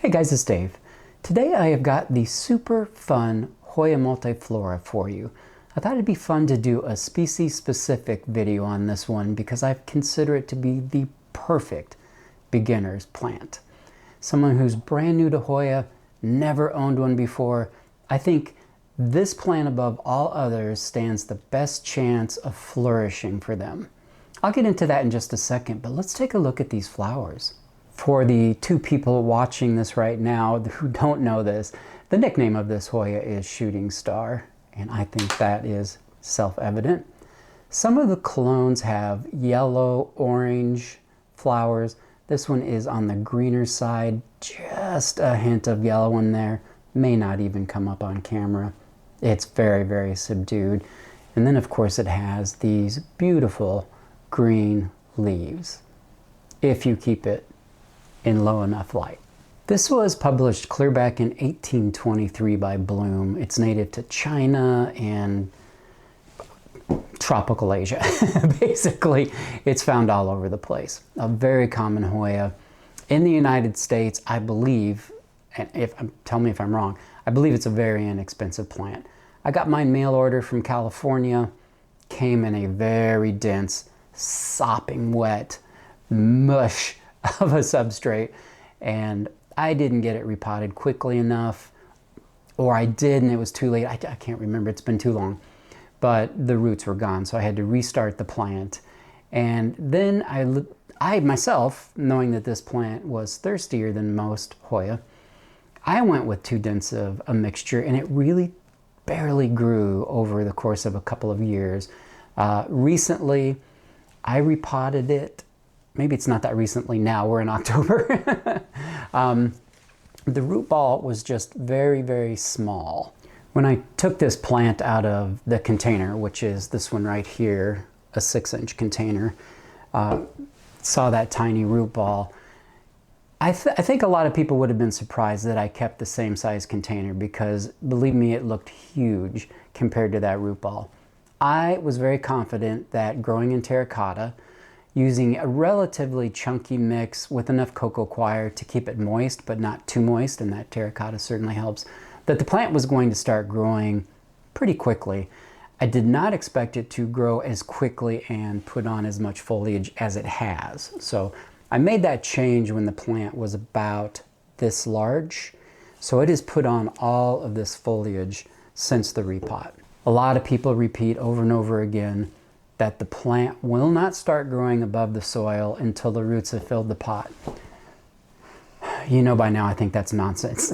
Hey guys, it's Dave. Today I have got the super fun Hoya multiflora for you. I thought it'd be fun to do a species-specific video on this one because I consider it to be the perfect beginner's plant. Someone who's brand new to Hoya, never owned one before, I think this plant above all others stands the best chance of flourishing for them. I'll get into that in just a second, but let's take a look at these flowers. For the two people watching this right now who don't know this, the nickname of this Hoya is Shooting Star, and I think that is self-evident. Some of the clones have yellow, orange flowers. This one is on the greener side, just a hint of yellow in there. May not even come up on camera. It's very, very subdued. And then of course it has these beautiful green leaves, if you keep it in low enough light. This was published clear back in 1823 by Bloom. It's native to China and tropical Asia. Basically, it's found all over the place. A very common Hoya. In the United States, I believe, and tell me if I'm wrong, I believe it's a very inexpensive plant. I got mine mail order from California, came in a very dense, sopping wet mush of a substrate, and I didn't get it repotted quickly enough, or I did and it was too late. I can't remember, it's been too long, but the roots were gone, so I had to restart the plant. And then I myself, knowing that this plant was thirstier than most Hoya, I went with too dense of a mixture, and it really barely grew over the course of a couple of years. Recently I repotted it. Maybe it's not that recently now, we're in October. The root ball was just very, very small. When I took this plant out of the container, which is this one right here, a 6-inch container, saw that tiny root ball, I think a lot of people would have been surprised that I kept the same size container because, believe me, it looked huge compared to that root ball. I was very confident that growing in terracotta, using a relatively chunky mix with enough cocoa coir to keep it moist, but not too moist, and that terracotta certainly helps, that the plant was going to start growing pretty quickly. I did not expect it to grow as quickly and put on as much foliage as it has. So I made that change when the plant was about this large. So it has put on all of this foliage since the repot. A lot of people repeat over and over again that the plant will not start growing above the soil until the roots have filled the pot. You know by now I think that's nonsense.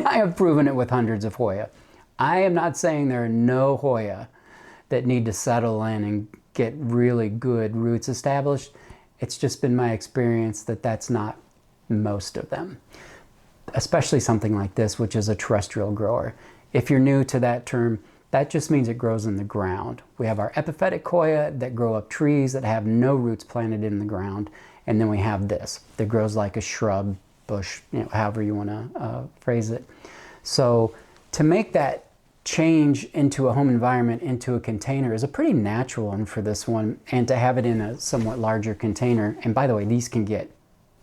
I have proven it with hundreds of Hoya. I am not saying there are no Hoya that need to settle in and get really good roots established. It's just been my experience that that's not most of them. Especially something like this, which is a terrestrial grower. If you're new to that term, that just means it grows in the ground. We have our epiphytic Hoya that grow up trees that have no roots planted in the ground. And then we have this that grows like a shrub, bush, however you want to phrase it. So to make that change into a home environment, into a container, is a pretty natural one for this one. And to have it in a somewhat larger container, and by the way, these can get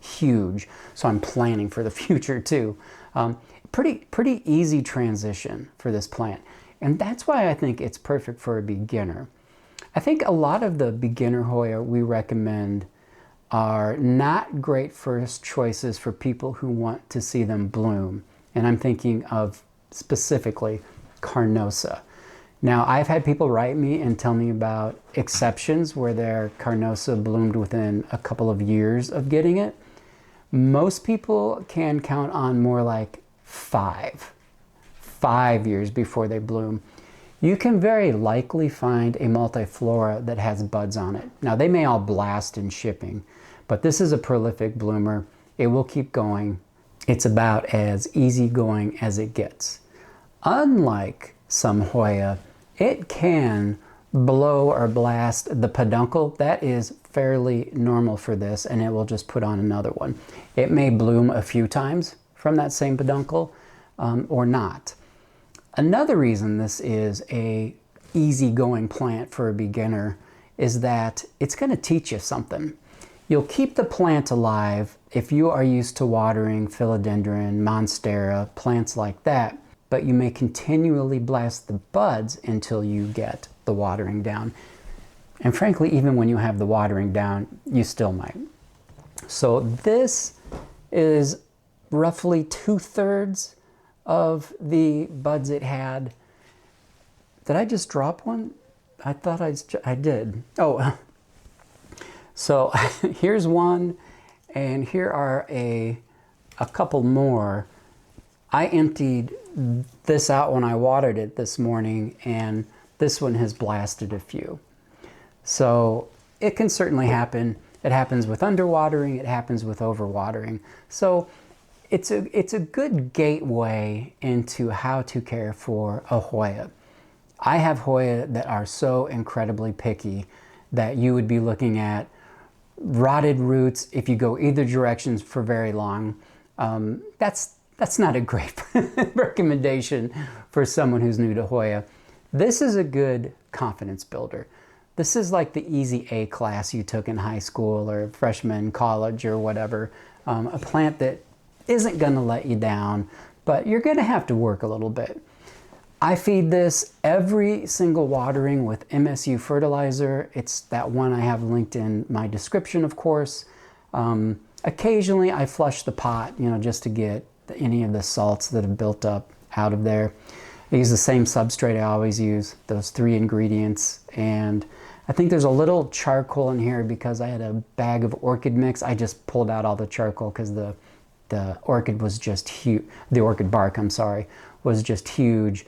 huge, so I'm planning for the future too. Pretty easy transition for this plant. And that's why I think it's perfect for a beginner. I think a lot of the beginner Hoya we recommend are not great first choices for people who want to see them bloom. And I'm thinking of specifically Carnosa. Now, I've had people write me and tell me about exceptions where their Carnosa bloomed within a couple of years of getting it. Most people can count on more like 5 years before they bloom. You can very likely find a multiflora that has buds on it. Now, they may all blast in shipping, but this is a prolific bloomer. It will keep going. It's about as easygoing as it gets. Unlike some Hoya, it can blow or blast the peduncle. That is fairly normal for this, and it will just put on another one. It may bloom a few times from that same peduncle or not. Another reason this is a easygoing plant for a beginner is that it's going to teach you something. You'll keep the plant alive If you are used to watering philodendron, monstera, plants like that, but you may continually blast the buds until you get the watering down. And frankly, even when you have the watering down, you still might. So this is roughly 2/3 of the buds it had. Did I just drop one? I thought I did. Oh, so here's one, and here are a couple more. I emptied this out when I watered it this morning, and this one has blasted a few. So it can certainly happen. It happens with underwatering, it happens with overwatering. So it's a good gateway into how to care for a Hoya. I have Hoya that are so incredibly picky that you would be looking at rotted roots if you go either directions for very long. That's not a great recommendation for someone who's new to Hoya. This is a good confidence builder. This is like the easy A class you took in high school or freshman college or whatever. A plant that isn't going to let you down, but you're going to have to work a little bit. I feed this every single watering with MSU fertilizer. It's that one I have linked in my description, of course. Occasionally I flush the pot, just to get any of the salts that have built up out of there. I use the same substrate I always use, those 3 ingredients. And I think there's a little charcoal in here because I had a bag of orchid mix. I just pulled out all the charcoal because the orchid was just huge. The orchid bark, I'm sorry, was just huge.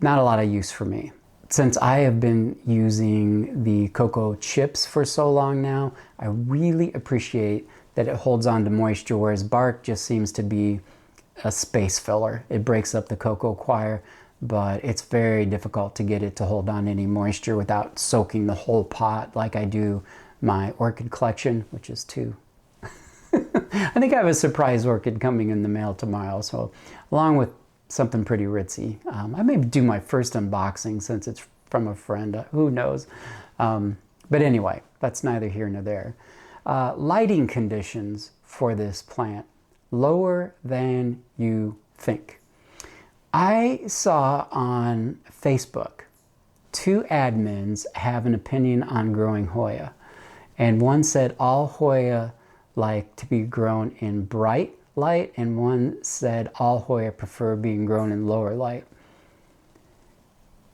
Not a lot of use for me. Since I have been using the cocoa chips for so long now, I really appreciate that it holds on to moisture, whereas bark just seems to be a space filler. It breaks up the cocoa coir, but it's very difficult to get it to hold on to any moisture without soaking the whole pot like I do my orchid collection, which is 2. I think I have a surprise orchid coming in the mail tomorrow, so along with something pretty ritzy. I may do my first unboxing since it's from a friend. Who knows? But anyway, that's neither here nor there. Lighting conditions for this plant, lower than you think. I saw on Facebook 2 admins have an opinion on growing Hoya. And one said all Hoya like to be grown in bright light, and one said all Hoya prefer being grown in lower light.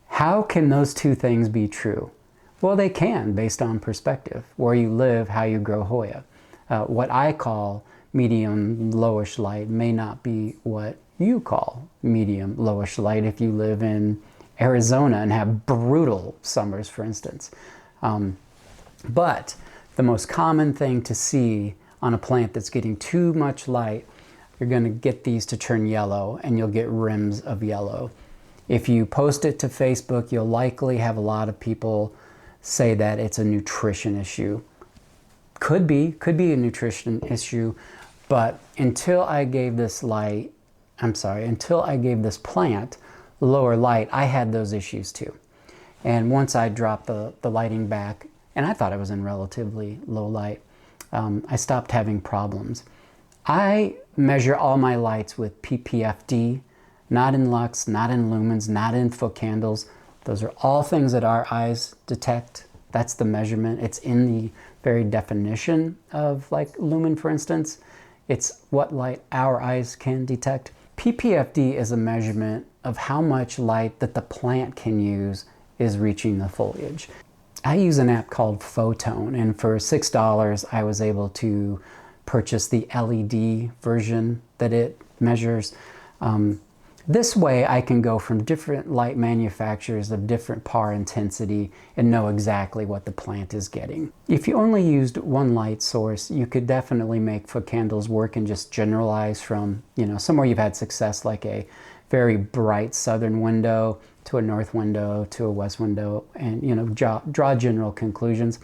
How can those 2 things be true? Well, they can, based on perspective, where you live, how you grow Hoya. What I call medium lowish light may not be what you call medium lowish light if you live in Arizona and have brutal summers, for instance. But the most common thing to see on a plant that's getting too much light, you're going to get these to turn yellow, and you'll get rims of yellow. If you post it to Facebook, you'll likely have a lot of people say that it's a nutrition issue. Could be a nutrition issue, but until I gave this plant lower light, I had those issues too. And once I dropped the lighting back, and I thought I was in relatively low light, I stopped having problems. I measure all my lights with ppfd, not in lux, not in lumens, not in foot candles. Those are all things that our eyes detect. That's the measurement. It's in the very definition of like lumen, for instance. It's what light our eyes can detect. ppfd is a measurement of how much light that the plant can use is reaching the foliage. I use an app called Photon, and for $6 I was able to purchase the LED version that it measures. This way I can go from different light manufacturers of different PAR intensity and know exactly what the plant is getting. If you only used one light source, you could definitely make foot candles work and just generalize from, somewhere you've had success, like a very bright southern window to a north window to a west window, and draw general conclusions.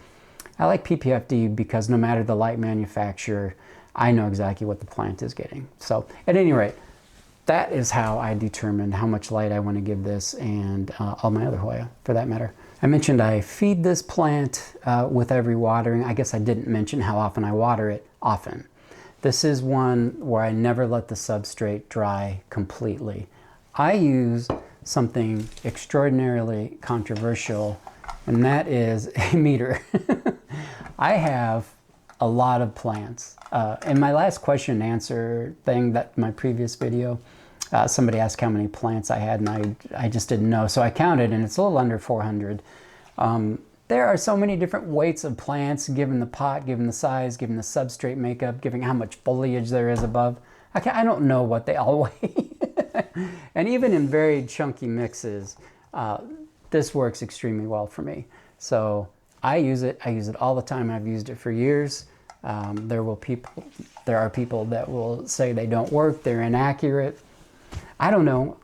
I like ppfd because no matter the light manufacturer, I know exactly what the plant is getting. So at any rate, that is how I determine how much light I want to give this, and all my other Hoya for that matter. I mentioned I feed this plant with every watering. I guess I didn't mention how often I water it. Often. This is one where I never let the substrate dry completely. I use something extraordinarily controversial, and that is a meter. I have a lot of plants. In my last question and answer thing, that my previous video, somebody asked how many plants I had, and I just didn't know. So I counted, and it's a little under 400. There are so many different weights of plants, given the pot, given the size, given the substrate makeup, given how much foliage there is above. I don't know what they all weigh. And even in very chunky mixes, this works extremely well for me. So I use it all the time. I've used it for years. There are people that will say they don't work, they're inaccurate. I don't know.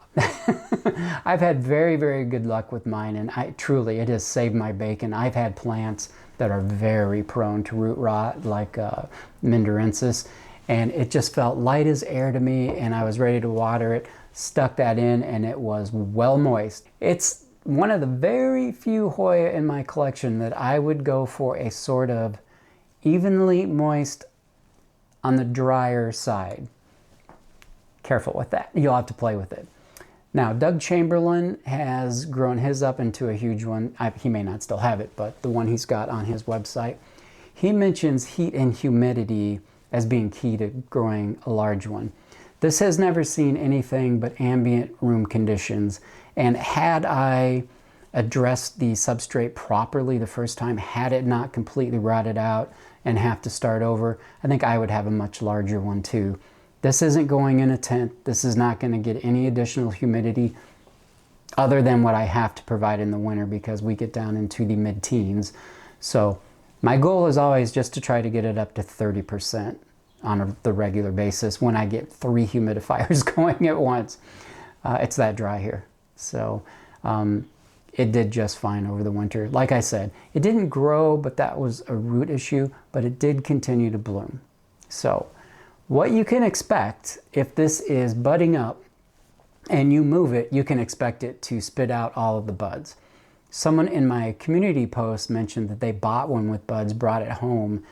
I've had very, very good luck with mine, and it has saved my bacon. I've had plants that are very prone to root rot, like Mindorensis, and it just felt light as air to me, and I was ready to water it, stuck that in, and it was well moist. It's one of the very few Hoya in my collection that I would go for a sort of evenly moist on the drier side. Careful with that. You'll have to play with it. Now, Doug Chamberlain has grown his up into a huge one. He may not still have it, but the one he's got on his website, he mentions heat and humidity as being key to growing a large one. This has never seen anything but ambient room conditions, and had I addressed the substrate properly the first time, had it not completely rotted out and have to start over, I think I would have a much larger one too. This isn't going in a tent. This is not going to get any additional humidity other than what I have to provide in the winter, because we get down into the mid-teens. So my goal is always just to try to get it up to 30% on the regular basis when I get 3 humidifiers going at once. It's that dry here. So it did just fine over the winter. Like I said, it didn't grow, but that was a root issue, but it did continue to bloom. So what you can expect if this is budding up and you move it, you can expect it to spit out all of the buds. Someone in my community post mentioned that they bought one with buds, brought it home,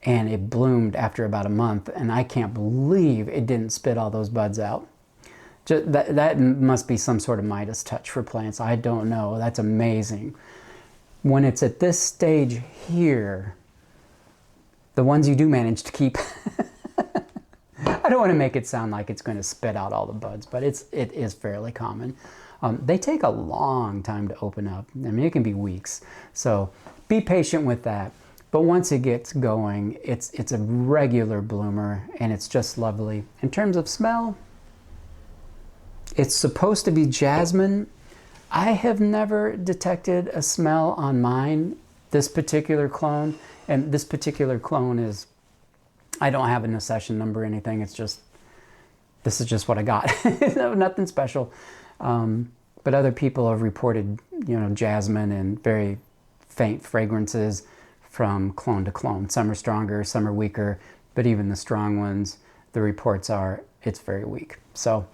and it bloomed after about a month, and I can't believe it didn't spit all those buds out. That must be some sort of Midas touch for plants. I don't know. That's amazing. When it's at this stage here, the ones you do manage to keep, I don't want to make it sound like it's going to spit out all the buds, but it is fairly common. They take a long time to open up. I mean, it can be weeks. So be patient with that. But once it gets going, it's a regular bloomer, and it's just lovely. In terms of smell, it's supposed to be jasmine. I have never detected a smell on mine, this particular clone. And this particular clone is, I don't have an accession number or anything. It's just, this is just what I got. Nothing special. But other people have reported, jasmine and very faint fragrances from clone to clone. Some are stronger, some are weaker, but even the strong ones, the reports are it's very weak. So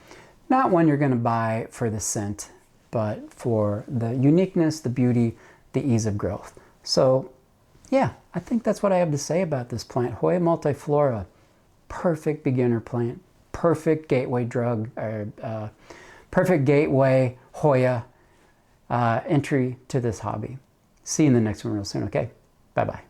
not one you're going to buy for the scent, but for the uniqueness, the beauty, the ease of growth. So yeah, I think that's what I have to say about this plant. Hoya multiflora, perfect beginner plant, perfect gateway drug, or perfect gateway Hoya entry to this hobby. See you in the next one real soon, okay? Bye-bye.